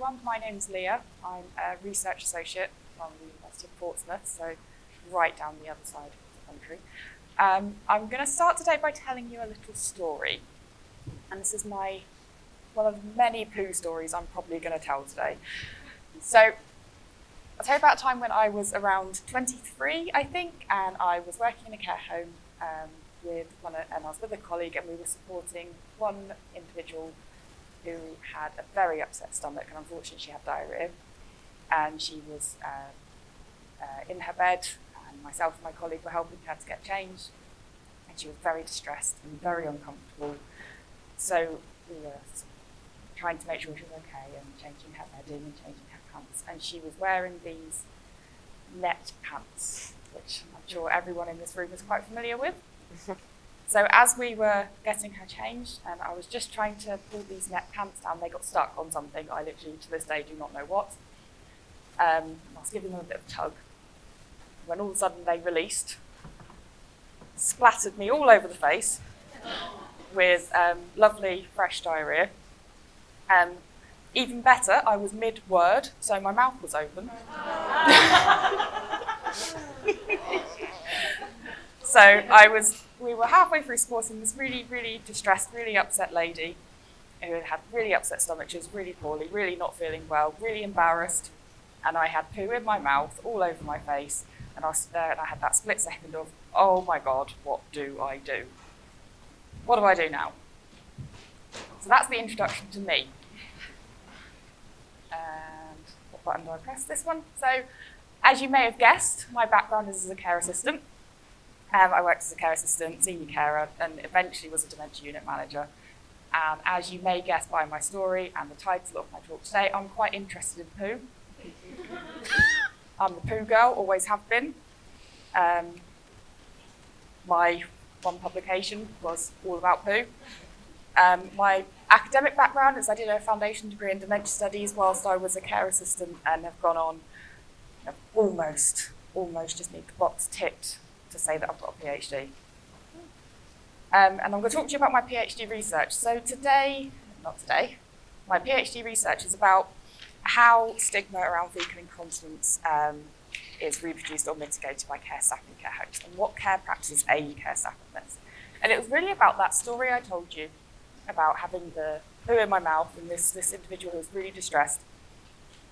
everyone. My name's Leah. I'm a research associate from the University of Portsmouth, so right down the other side of the country. I'm going to start today by telling you a little story. And this is one of many poo stories I'm probably going to tell today. So I'll tell you about a time when I was around 23, I think, and I was working in a care home and I was with a colleague, and we were supporting one individual who had a very upset stomach, and unfortunately she had diarrhea. And she was in her bed, and myself and my colleague were helping her to get changed, and she was very distressed and very uncomfortable. So we were trying to make sure she was okay and changing her bedding and changing her pants. And she was wearing these net pants, which I'm sure everyone in this room is quite familiar with. So as we were getting her changed, and I was just trying to pull these net pants down, they got stuck on something. I literally, to this day, do not know what. I was giving them a bit of a tug, when all of a sudden they released, splattered me all over the face with lovely fresh diarrhea. Even better, I was mid-word, so my mouth was open. So we were halfway through supporting this really, really distressed, really upset lady who had really upset stomach. She was really poorly, really not feeling well, really embarrassed. And I had poo in my mouth, all over my face. And I was there and I had that split second of, oh my God, what do I do? What do I do now? So that's the introduction to me. And what button do I press? This one. So as you may have guessed, my background is as a care assistant. I worked as a care assistant, senior carer, and eventually was a dementia unit manager. And as you may guess by my story and the title of my talk today, I'm quite interested in poo. I'm the poo girl, always have been. My one publication was all about poo. My academic background is I did a foundation degree in dementia studies whilst I was a care assistant, and have gone on almost just need the box ticked to say that I've got a PhD. And I'm going to talk to you about my PhD research. So my PhD research is about how stigma around fecal incontinence is reproduced or mitigated by care staff in care homes, and what care practices aid care staff in this. And it was really about that story I told you about having the poo in my mouth and this individual who was really distressed,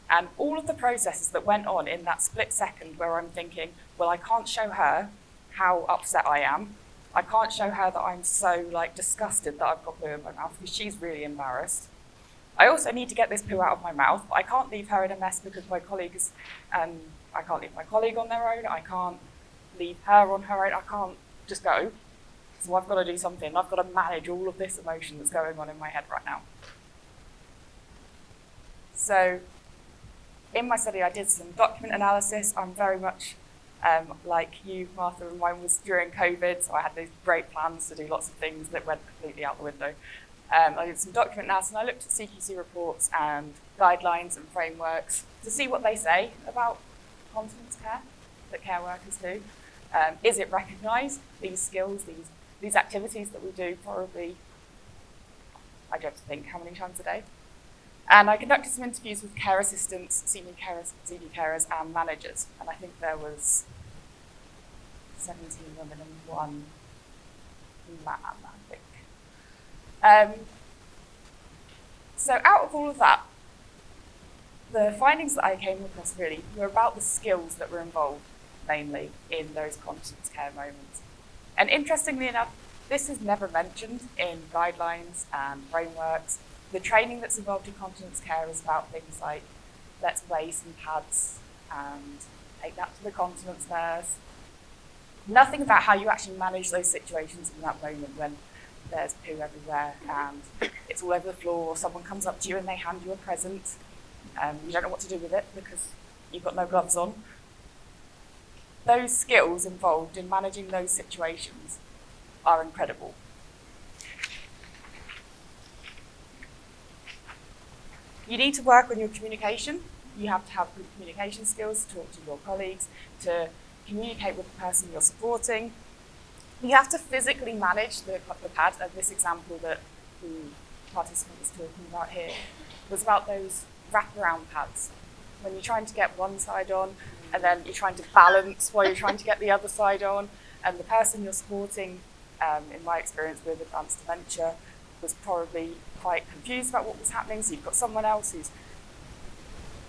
and all of the processes that went on in that split second where I'm thinking, well, I can't show her how upset I am. I can't show her that I'm so disgusted that I've got poo in my mouth because she's really embarrassed. I also need to get this poo out of my mouth, but I can't leave her in a mess because my colleague is, I can't leave my colleague on their own. I can't leave her on her own. I can't just go. So I've got to do something. I've got to manage all of this emotion that's going on in my head right now. So in my study, I did some document analysis. I'm very much like you, Martha, and mine was during COVID, so I had these great plans to do lots of things that went completely out the window. I did some document analysis, and I looked at CQC reports and guidelines and frameworks to see what they say about continence care that care workers do. Is it recognised, these skills, these activities that we do probably, I don't have to think how many times a day. And I conducted some interviews with care assistants, senior carers, and managers. And I think there was 17 women and 1 man, I think. So out of all of that, the findings that I came across really were about the skills that were involved, mainly in those continence care moments. And interestingly enough, this is never mentioned in guidelines and frameworks. The training that's involved in continence care is about things like, let's weigh some pads and take that to the continence nurse. Nothing about how you actually manage those situations in that moment when there's poo everywhere and it's all over the floor, or someone comes up to you and they hand you a present. You don't know what to do with it because you've got no gloves on. Those skills involved in managing those situations are incredible. You need to work on your communication. You have to have good communication skills to talk to your colleagues, to communicate with the person you're supporting. You have to physically manage the pad. This example that the participant was talking about here was about those wraparound pads. When you're trying to get one side on, and then you're trying to balance while you're trying to get the other side on, and the person you're supporting, in my experience with advanced dementia, was probably quite confused about what was happening, so you've got someone else who's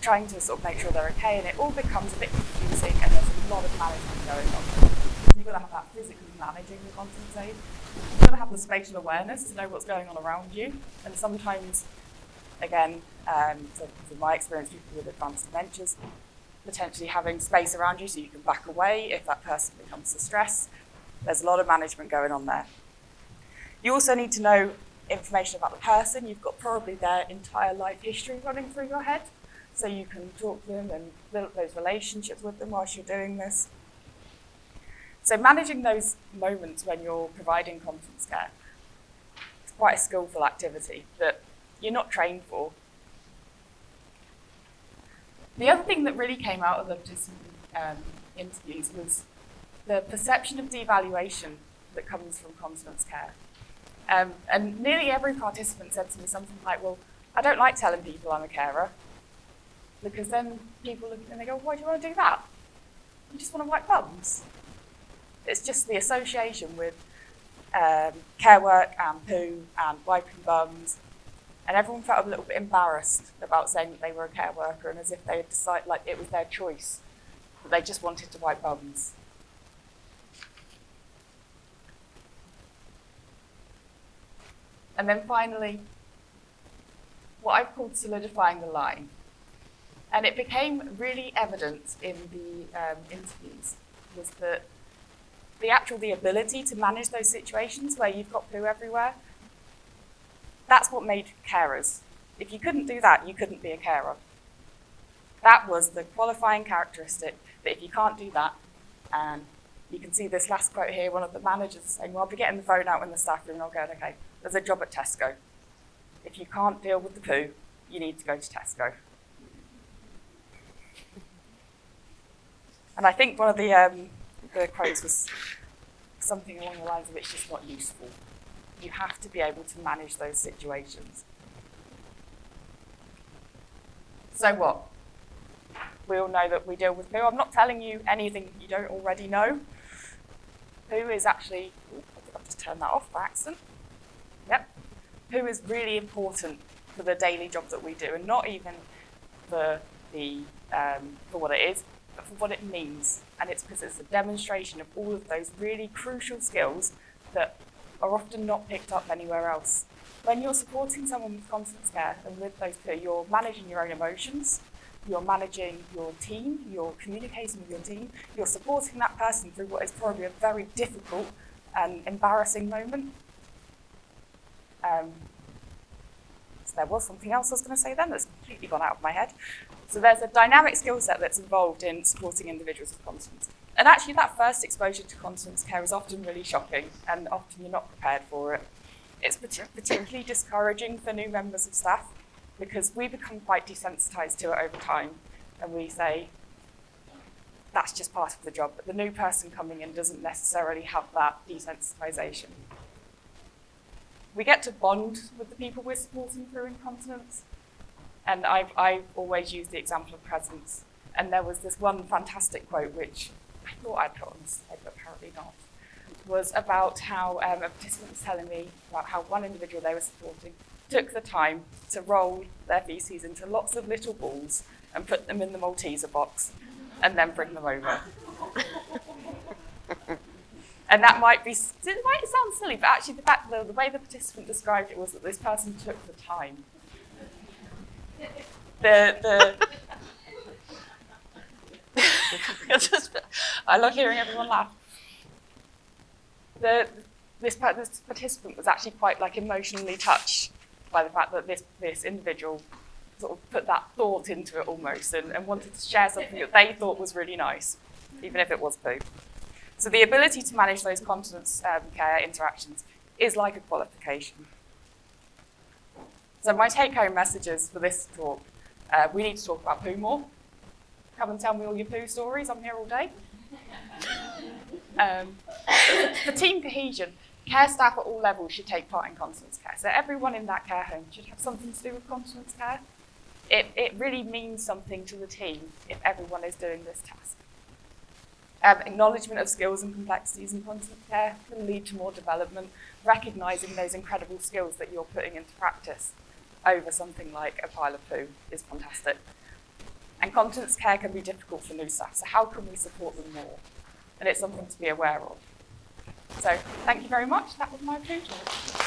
trying to sort of make sure they're okay, and it all becomes a bit confusing, and there's a lot of management going on. You've got to have that physically managing the continence aid. You've got to have the spatial awareness to know what's going on around you, and sometimes, again, so from my experience, people with advanced dementias, potentially having space around you so you can back away if that person becomes distressed. There's a lot of management going on there. You also need to know information about the person. You've got probably their entire life history running through your head, so you can talk to them and build those relationships with them whilst you're doing this. So managing those moments when you're providing continence care is quite a skillful activity that you're not trained for. The other thing that really came out of the participant interviews was the perception of devaluation that comes from continence care. And nearly every participant said to me something like, well, I don't like telling people I'm a carer, because then people look and they go, why do you want to do that? You just want to wipe bums. It's just the association with care work and poo and wiping bums, and everyone felt a little bit embarrassed about saying that they were a care worker, and as if they had decided, like it was their choice, that they just wanted to wipe bums. And then finally, what I've called solidifying the line. And it became really evident in the interviews, was that the ability to manage those situations where you've got poo everywhere, that's what made carers. If you couldn't do that, you couldn't be a carer. That was the qualifying characteristic, that if you can't do that, and you can see this last quote here, one of the managers saying, well, I'll be getting the phone out in the staff room and I'll go, okay, there's a job at Tesco. If you can't deal with the poo, you need to go to Tesco. And I think one of the quotes was something along the lines of, it's just not useful. You have to be able to manage those situations. So what? We all know that we deal with poo. I'm not telling you anything you don't already know. Poo is actually, I've just turned that off by accident. Yep. Poo is really important for the daily job that we do, and not even for what it is, but for what it means. And it's because it's a demonstration of all of those really crucial skills that are often not picked up anywhere else. When you're supporting someone with continence care and with those poo, you're managing your own emotions, you're managing your team, you're communicating with your team, you're supporting that person through what is probably a very difficult and embarrassing moment. So there was something else I was going to say then that's completely gone out of my head. So there's a dynamic skill set that's involved in supporting individuals with continence. And actually that first exposure to continence care is often really shocking, and often you're not prepared for it. It's particularly discouraging for new members of staff, because we become quite desensitised to it over time, and we say, that's just part of the job, but the new person coming in doesn't necessarily have that desensitisation. We get to bond with the people we're supporting through incontinence, and I've always used the example of presence, and there was this one fantastic quote, which I thought I'd put on the slide, but apparently not, was about how a participant was telling me about how one individual they were supporting took the time to roll their feces into lots of little balls and put them in the Malteser box and then bring them over. And that might sound silly, but actually the way the participant described it was that this person took the time. I love hearing everyone laugh. This participant was actually quite emotionally touched by the fact that this individual sort of put that thought into it almost, and wanted to share something that they thought was really nice, even if it was poo. So the ability to manage those continence care interactions is like a qualification. So my take-home messages for this talk, we need to talk about poo more. Come and tell me all your poo stories, I'm here all day. For team cohesion, care staff at all levels should take part in continence care. So everyone in that care home should have something to do with continence care. it really means something to the team if everyone is doing this task. Acknowledgement of skills and complexities in continence care can lead to more development, recognising those incredible skills that you're putting into practice over something like a pile of poo is fantastic. And continence care can be difficult for new staff, so how can we support them more? And it's something to be aware of. So thank you very much. That was my poo talk.